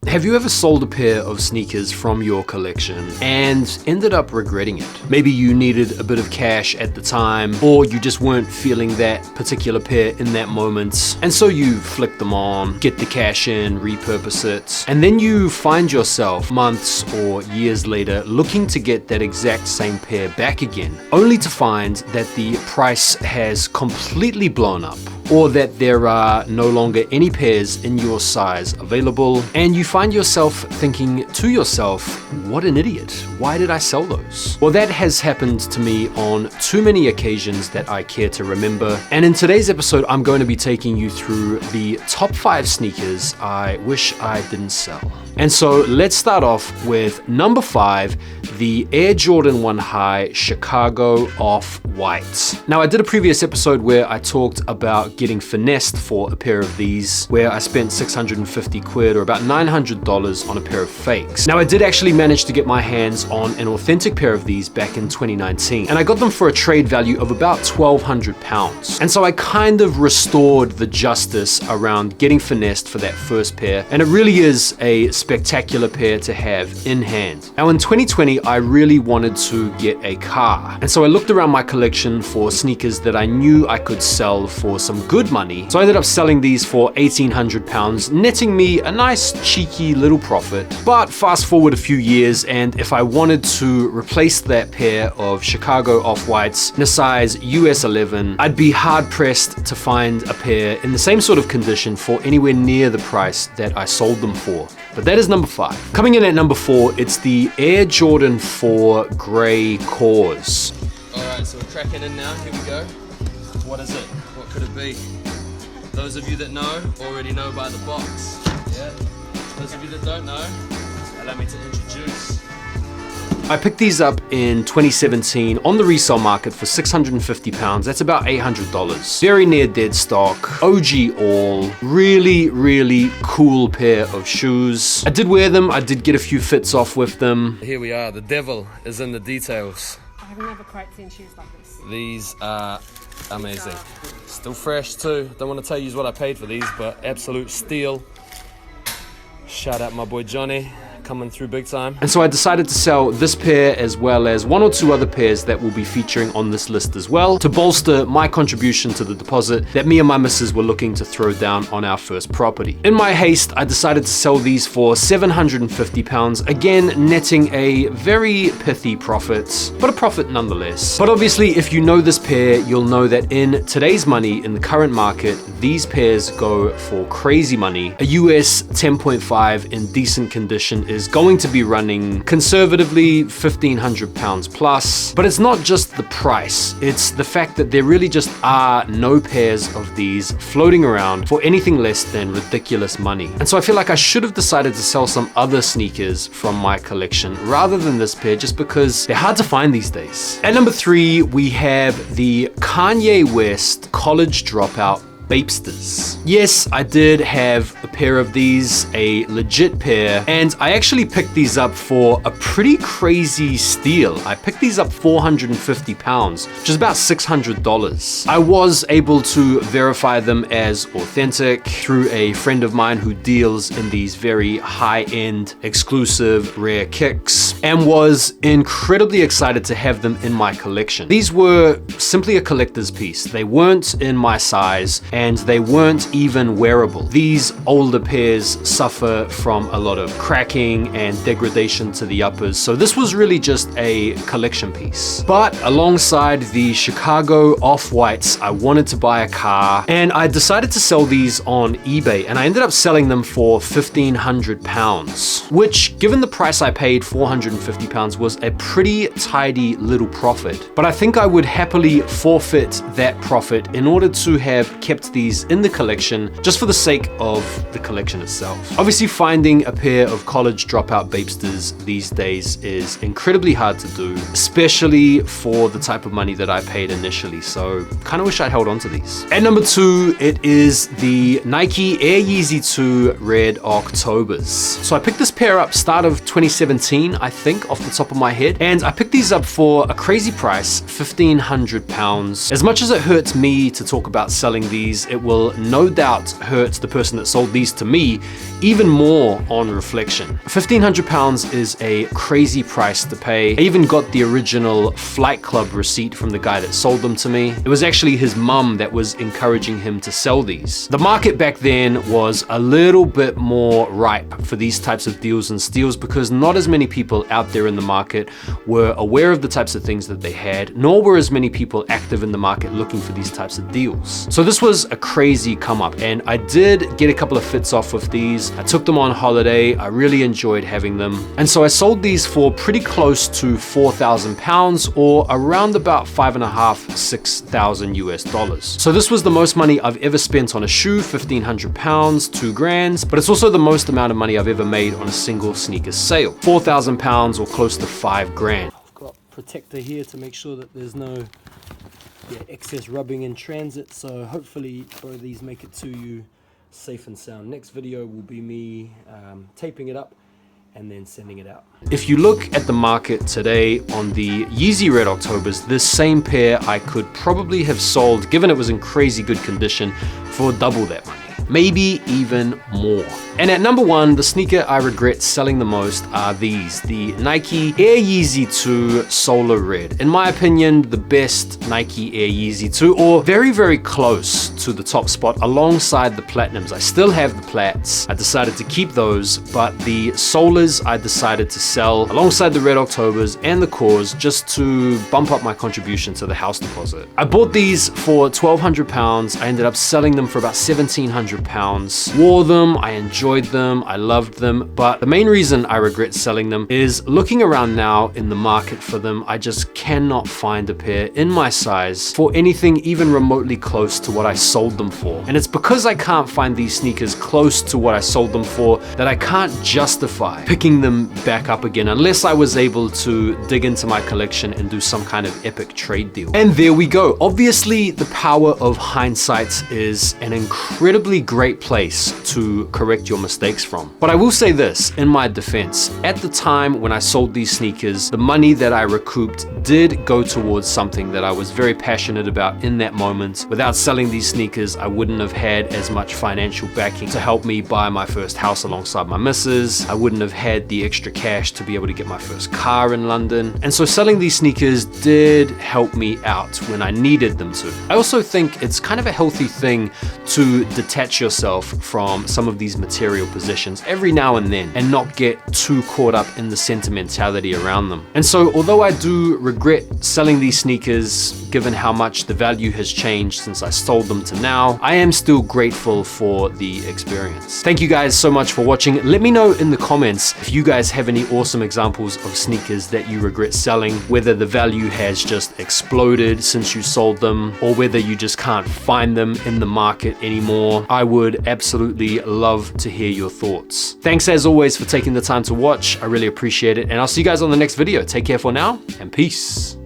Have you ever sold a pair of sneakers from your collection and ended up regretting it? Maybe you needed a bit of cash at the time, or you just weren't feeling that particular pair in that moment, and so you flick them on, get the cash in, repurpose it, and then you find yourself months or years later looking to get that exact same pair back again, only to find that the price has completely blown up, or that there are no longer any pairs in your size available, and you find yourself thinking to yourself, what an idiot, why did I sell those? Well, that has happened to me on too many occasions that I care to remember, and in today's episode I'm going to be taking you through the top 5 sneakers I wish I didn't sell. And so let's start off with number 5, the Air Jordan 1 High Chicago OffWhite. Now, I did a previous episode where I talked about getting finessed for a pair of these, where I spent 650 quid or about $900 on a pair of fakes. Now, I did actually manage to get my hands on an authentic pair of these back in 2019, and I got them for a trade value of about 1,200 pounds. And so I kind of restored the justice around getting finessed for that first pair, and it really is a spectacular pair to have in hand. Now, in 2020, I really wanted to get a car, and so I looked around my collection for sneakers that I knew I could sell for some good money. So I ended up selling these for 1,800 pounds, netting me a nice cheeky little profit. But fast forward a few years, and if I wanted to replace that pair of Chicago OffWhites in a size US 11, I'd be hard pressed to find a pair in the same sort of condition for anywhere near the price that I sold them for. But that is number 5. Coming in at number 4, it's the Air Jordan 4 Grey Cores. Alright, so we're cracking in now, here we go. What is it? What could it be? Those of you that know already know by the box. Yeah. Those of you that don't know, allow me to introduce. I picked these up in 2017 on the resale market for 650 pounds. That's about $800. Very near dead stock, OG all, really cool pair of shoes. I did wear them, I did get a few fits off with them. Here we are, the devil is in the details. I've never quite seen shoes like this. These are amazing. Still fresh too. Don't want to tell you what I paid for these, but absolute steal. Shout out my boy Johnny, coming through big time. And so I decided to sell this pair as well as 1 or 2 other pairs that will be featuring on this list as well, to bolster my contribution to the deposit that me and my missus were looking to throw down on our first property. In my haste, I decided to sell these for 750 pounds, again netting a very pithy profit, but a profit nonetheless. But obviously, if you know this pair, you'll know that in today's money, in the current market, these pairs go for crazy money. A US 10.5 in decent condition is going to be running conservatively 1,500 pounds plus. But it's not just the price, it's the fact that there really just are no pairs of these floating around for anything less than ridiculous money. And so I feel like I should have decided to sell some other sneakers from my collection rather than this pair, just because they're hard to find these days. At number 3, we have the Kanye West College Dropout Babesters. Yes, I did have a pair of these, a legit pair, and I actually picked these up for a pretty crazy steal. I picked these up 450 pounds, which is about $600. I was able to verify them as authentic through a friend of mine who deals in these very high-end, exclusive, rare kicks, and was incredibly excited to have them in my collection. These were simply a collector's piece. They weren't in my size, and they weren't even wearable. These older pairs suffer from a lot of cracking and degradation to the uppers, so this was really just a collection piece. But alongside the Chicago OffWhites, I wanted to buy a car, and I decided to sell these on eBay, and I ended up selling them for 1,500 pounds, which, given the price I paid, 450 pounds, was a pretty tidy little profit. But I think I would happily forfeit that profit in order to have kept these in the collection just for the sake of the collection itself. Obviously, finding a pair of college dropout Babesters these days is incredibly hard to do, especially for the type of money that I paid initially, so kind of wish I'd held on to these. At number 2, it is the Nike Air Yeezy 2 Red Octobers. So I picked this pair up start of 2017, I think, off the top of my head, and I picked these up for a crazy price, 1,500 pounds. As much as it hurts me to talk about selling these, these, it will no doubt hurt the person that sold these to me even more on reflection. £1,500 is a crazy price to pay. I even got the original Flight Club receipt from the guy that sold them to me. It was actually his mum that was encouraging him to sell these. The market back then was a little bit more ripe for these types of deals and steals because not as many people out there in the market were aware of the types of things that they had, nor were as many people active in the market looking for these types of deals. So this was a crazy come up, and I did get a couple of fits off with these. I took them on holiday. I really enjoyed having them. And so I sold these for pretty close to £4,000 or around about $5,500, $6,000 US. So this was the most money I've ever spent on a shoe, £1,500, $2,000, but it's also the most amount of money I've ever made on a single sneaker sale, £4,000 or close to $5,000. I've got protector here to make sure that there's no excess rubbing in transit, so hopefully both of these make it to you safe and sound. Next video will be me taping it up and then sending it out. If you look at the market today on the Yeezy Red Octobers, this same pair I could probably have sold, given it was in crazy good condition, for double that money. Maybe even more. And at number one, the sneaker I regret selling the most are these, the Nike Air Yeezy 2 Solar Red. In my opinion, the best Nike Air Yeezy 2, or very, very close to the top spot alongside the Platinums. I still have the Plats. I decided to keep those, but the Solars I decided to sell alongside the Red Octobers and the Cores just to bump up my contribution to the house deposit. I bought these for £1,200. I ended up selling them for about £1,700. Wore them, I enjoyed them, I loved them, but the main reason I regret selling them is looking around now in the market for them, I just cannot find a pair in my size for anything even remotely close to what I sold them for. And it's because I can't find these sneakers close to what I sold them for that I can't justify picking them back up again unless I was able to dig into my collection and do some kind of epic trade deal. And there we go. Obviously, the power of hindsight is an incredibly great place to correct your mistakes from. But I will say this in my defense, at the time when I sold these sneakers, the money that I recouped did go towards something that I was very passionate about in that moment. Without selling these sneakers, I wouldn't have had as much financial backing to help me buy my first house alongside my missus. I wouldn't have had the extra cash to be able to get my first car in London. And so selling these sneakers did help me out when I needed them to. I also think it's kind of a healthy thing to detach yourself from some of these material possessions every now and then and not get too caught up in the sentimentality around them. And so although I do regret selling these sneakers, given how much the value has changed since I sold them to now, I am still grateful for the experience. Thank you guys so much for watching. Let me know in the comments if you guys have any awesome examples of sneakers that you regret selling, whether the value has just exploded since you sold them or whether you just can't find them in the market anymore. I would absolutely love to hear your thoughts. Thanks as always for taking the time to watch. I really appreciate it, and I'll see you guys on the next video. Take care for now, and peace.